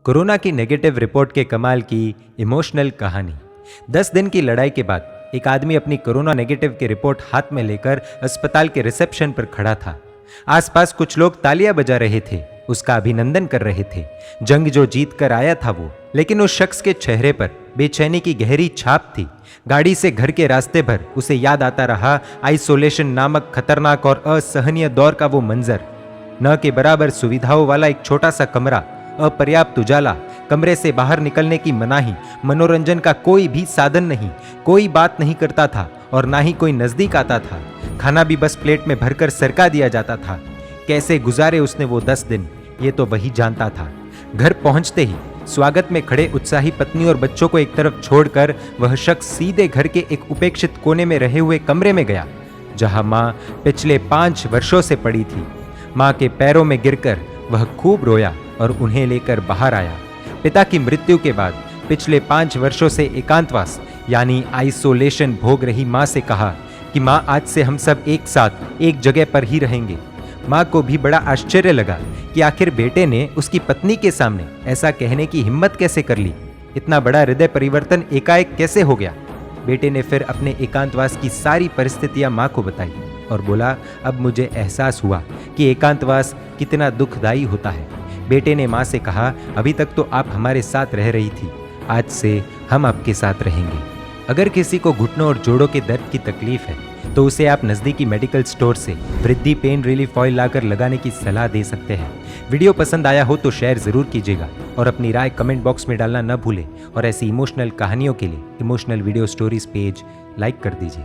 Corona की negative report के कमाल की इमोशनल कहानी। 10 दिन की लड़ाई के बाद एक आदमी अपनी कोरोना नेगेटिव की रिपोर्ट हाथ में लेकर अस्पताल के रिसेप्शन पर खड़ा था। आसपास कुछ लोग तालियां बजा रहे थे, उसका अभिनंदन कर रहे थे। जंग जो जीत कर आया था वो, लेकिन उस शख्स के चेहरे पर बेचैनी की गहरी छाप थी। गाड़ी से घर के रास्ते भर उसे याद आता रहा आइसोलेशन नामक खतरनाक और असहनीय दौर का वो मंजर। न के बराबर सुविधाओं वाला एक छोटा सा कमरा, अपर्याप्त उजाला, कमरे से बाहर निकलने की मनाही, मनोरंजन का कोई भी साधन नहीं, कोई बात नहीं करता था और ना ही कोई नजदीक आता था। खाना भी बस प्लेट में भरकर सरका दिया जाता था। कैसे गुजारे उसने वो 10 दिन, ये तो वही जानता था। घर पहुंचते ही स्वागत में खड़े उत्साही पत्नी और बच्चों को एक तरफ छोड़कर वह शख्स सीधे घर के एक उपेक्षित कोने में रहे हुए कमरे में गया, जहां मां पिछले 5 वर्षों से पड़ी थी। मां के पैरों में गिरकर वह खूब रोया और उन्हें लेकर बाहर आया। पिता की मृत्यु के बाद पिछले 5 वर्षों से एकांतवास यानी आइसोलेशन भोग रही मां से कहा कि मां, आज से हम सब एक साथ एक जगह पर ही रहेंगे। मां को भी बड़ा आश्चर्य लगा कि आखिर बेटे ने उसकी पत्नी के सामने ऐसा कहने की हिम्मत कैसे कर ली। इतना बड़ा हृदय परिवर्तन एकाएक कैसे हो गया। बेटे ने फिर अपने एकांतवास की सारी परिस्थितियां मां को बताई और बोला, अब मुझे एहसास हुआ कि एकांतवास कितना दुखदायी होता है। बेटे ने मां से कहा, अभी तक तो आप हमारे साथ रह रही थी, आज से हम आपके साथ रहेंगे। अगर किसी को घुटनों और जोड़ों के दर्द की तकलीफ है तो उसे आप नज़दीकी मेडिकल स्टोर से वृद्धि पेन रिलीफ ऑयल लाकर लगाने की सलाह दे सकते हैं। वीडियो पसंद आया हो तो शेयर ज़रूर कीजिएगा और अपनी राय कमेंट बॉक्स में डालना न भूलें। और ऐसी इमोशनल कहानियों के लिए emotional video stories page like कर दीजिए।